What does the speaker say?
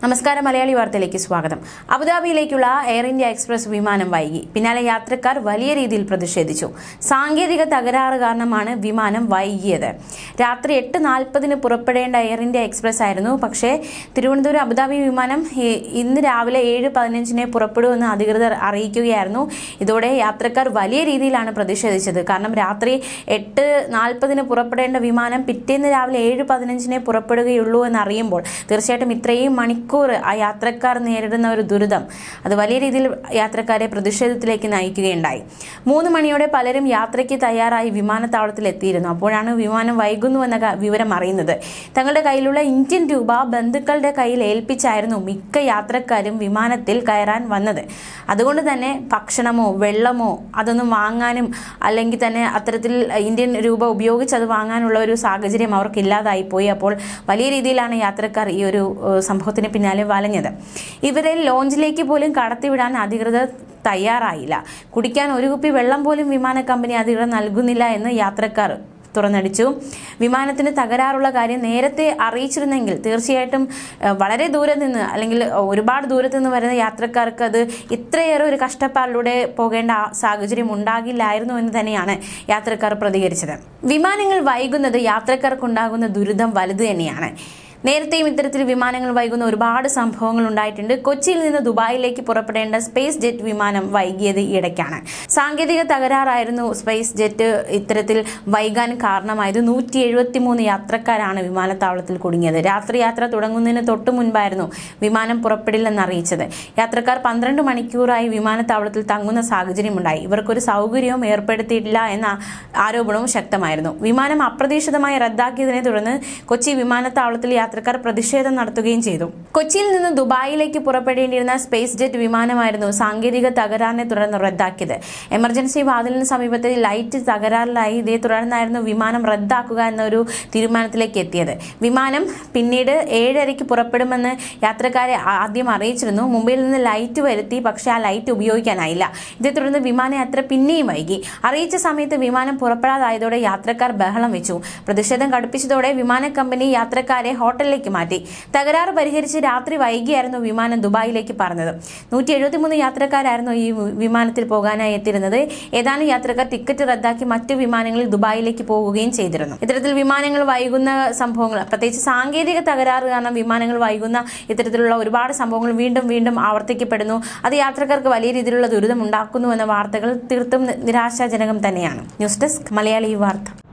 നമസ്കാരം, മലയാളി വാർത്തയിലേക്ക് സ്വാഗതം. അബുദാബിയിലേക്കുള്ള എയർ ഇന്ത്യ എക്സ്പ്രസ് വിമാനം വൈകി. പിന്നാലെ യാത്രക്കാർ വലിയ രീതിയിൽ പ്രതിഷേധിച്ചു. സാങ്കേതിക തകരാറ് കാരണമാണ് വിമാനം വൈകിയത്. രാത്രി 8:40 പുറപ്പെടേണ്ട എയർ ഇന്ത്യ എക്സ്പ്രസ് ആയിരുന്നു. പക്ഷേ തിരുവനന്തപുരം അബുദാബി വിമാനം ഇന്ന് രാവിലെ 7:15 പുറപ്പെടുമെന്ന് അധികൃതർ അറിയിക്കുകയായിരുന്നു. ഇതോടെ യാത്രക്കാർ വലിയ രീതിയിലാണ് പ്രതിഷേധിച്ചത്. കാരണം രാത്രി 8:40 പുറപ്പെടേണ്ട വിമാനം പിറ്റേന്ന് രാവിലെ 7:15 പുറപ്പെടുകയുള്ളൂ എന്നറിയുമ്പോൾ തീർച്ചയായിട്ടും ഇത്രയും മണിക്കൂർ ആ യാത്രക്കാർ നേരിടുന്ന ഒരു ദുരിതം അത് വലിയ രീതിയിൽ യാത്രക്കാരെ പ്രതിഷേധത്തിലേക്ക് നയിക്കുകയുണ്ടായി. 3 മണിയോടെ പലരും യാത്രയ്ക്ക് തയ്യാറായി വിമാനത്താവളത്തിൽ എത്തിയിരുന്നു. അപ്പോഴാണ് വിമാനം വൈകുന്നുവെന്ന വിവരം അറിയുന്നത്. തങ്ങളുടെ കയ്യിലുള്ള ഇന്ത്യൻ രൂപ ബന്ധുക്കളുടെ കയ്യിൽ ഏൽപ്പിച്ചായിരുന്നു മിക്ക യാത്രക്കാരും വിമാനത്തിൽ കയറാൻ വന്നത്. അതുകൊണ്ട് തന്നെ ഭക്ഷണമോ വെള്ളമോ അതൊന്നും വാങ്ങാനും അല്ലെങ്കിൽ തന്നെ അത്തരത്തിൽ ഇന്ത്യൻ രൂപ ഉപയോഗിച്ച് അത് വാങ്ങാനുള്ള ഒരു സാഹചര്യം അവർക്കില്ലാതായി പോയി. അപ്പോൾ വലിയ രീതിയിലാണ് യാത്രക്കാർ ഈ ഒരു സംഭവത്തിന് പിന്നാലെ വലഞ്ഞത്. ഇവരെ ലോഞ്ചിലേക്ക് പോലും കടത്തിവിടാൻ അധികൃതർ തയ്യാറായില്ല. കുടിക്കാൻ ഒരു കുപ്പി വെള്ളം പോലും വിമാന കമ്പനി അധികൃതർ നൽകുന്നില്ല എന്ന് യാത്രക്കാർ തുറന്നടിച്ചു. വിമാനത്തിന് തകരാറുള്ള കാര്യം നേരത്തെ അറിയിച്ചിരുന്നെങ്കിൽ തീർച്ചയായിട്ടും വളരെ ദൂരെ നിന്ന് അല്ലെങ്കിൽ ഒരുപാട് ദൂരത്തു നിന്ന് വരുന്ന യാത്രക്കാർക്ക് അത് ഇത്രയേറെ ഒരു കഷ്ടപ്പാടിലൂടെ പോകേണ്ട സാഹചര്യം ഉണ്ടാകില്ലായിരുന്നു എന്ന് തന്നെയാണ് യാത്രക്കാർ പ്രതികരിച്ചത്. വിമാനങ്ങൾ വൈകുന്നത് യാത്രക്കാർക്കുണ്ടാകുന്ന ദുരിതം വലുത് തന്നെയാണ്. നേരത്തെയും ഇത്തരത്തിൽ വിമാനങ്ങൾ വൈകുന്ന ഒരുപാട് സംഭവങ്ങൾ ഉണ്ടായിട്ടുണ്ട്. കൊച്ചിയിൽ നിന്ന് ദുബായിലേക്ക് പുറപ്പെടേണ്ട സ്പേസ് ജെറ്റ് വിമാനം വൈകിയത് ഇടയ്ക്കാണ്. സാങ്കേതിക തകരാറായിരുന്നു സ്പേസ് ജെറ്റ് ഇത്തരത്തിൽ വൈകാൻ കാരണമായത്. 173 യാത്രക്കാരാണ് വിമാനത്താവളത്തിൽ കുടുങ്ങിയത്. രാത്രി യാത്ര തുടങ്ങുന്നതിന് തൊട്ടു മുൻപായിരുന്നു വിമാനം പുറപ്പെടില്ലെന്ന് അറിയിച്ചത്. യാത്രക്കാർ 12 മണിക്കൂറായി വിമാനത്താവളത്തിൽ തങ്ങുന്ന സാഹചര്യമുണ്ടായി. ഇവർക്കൊരു സൗകര്യവും ഏർപ്പെടുത്തിയിട്ടില്ല എന്ന ആരോപണവും ശക്തമായിരുന്നു. വിമാനം അപ്രതീക്ഷിതമായി റദ്ദാക്കിയതിനെ തുടർന്ന് കൊച്ചി വിമാനത്താവളത്തിൽ യാത്രക്കാർ പ്രതിഷേധം നടത്തുകയും ചെയ്തു. കൊച്ചിയിൽ നിന്ന് ദുബായിലേക്ക് പുറപ്പെടേണ്ടിയിരുന്ന സ്പേസ് ജെറ്റ് വിമാനമായിരുന്നു സാങ്കേതിക തകരാറിനെ തുടർന്ന് റദ്ദാക്കിയത്. എമർജൻസി വാതിലിന് സമീപത്തെ ലൈറ്റ് തകരാറിലായി. ഇതേ തുടർന്നായിരുന്നു വിമാനം റദ്ദാക്കുക എന്നൊരു തീരുമാനത്തിലേക്ക് എത്തിയത്. വിമാനം പിന്നീട് 7:30 പുറപ്പെടുമെന്ന് യാത്രക്കാരെ ആദ്യം അറിയിച്ചിരുന്നു. മുംബൈയിൽ നിന്ന് ലൈറ്റ് വരുത്തി, പക്ഷേ ആ ലൈറ്റ് ഉപയോഗിക്കാനായില്ല. ഇതേ തുടർന്ന് വിമാനയാത്ര പിന്നെയും വൈകി. അറിയിച്ച സമയത്ത് വിമാനം പുറപ്പെടാതായതോടെ യാത്രക്കാർ ബഹളം വെച്ചു. പ്രതിഷേധം കടുപ്പിച്ചതോടെ വിമാന കമ്പനി യാത്രക്കാരെ ഹോട്ടലിലേക്ക് മാറ്റി. തകരാറ് പരിഹരിച്ച് രാത്രി വൈകിയായിരുന്നു വിമാനം ദുബായിലേക്ക് പറഞ്ഞത്. 173 യാത്രക്കാരായിരുന്നു ഈ വിമാനത്തിൽ പോകാനായി എത്തിയിരുന്നത്. ഏതാനും യാത്രക്കാർ ടിക്കറ്റ് റദ്ദാക്കി മറ്റു വിമാനങ്ങളിൽ ദുബായിലേക്ക് പോകുകയും ചെയ്തിരുന്നു. ഇത്തരത്തിൽ വിമാനങ്ങൾ വൈകുന്ന സംഭവങ്ങൾ, പ്രത്യേകിച്ച് സാങ്കേതിക തകരാറ് കാരണം വിമാനങ്ങൾ വൈകുന്ന ഇത്തരത്തിലുള്ള ഒരുപാട് സംഭവങ്ങൾ വീണ്ടും വീണ്ടും ആവർത്തിക്കപ്പെടുന്നു. അത് യാത്രക്കാർക്ക് വലിയ രീതിയിലുള്ള ദുരിതം ഉണ്ടാക്കുന്നു എന്ന വാർത്തകൾ തീർത്തും നിരാശാജനകം തന്നെയാണ്. ന്യൂസ് ഡെസ്ക് മലയാളി വാർത്ത.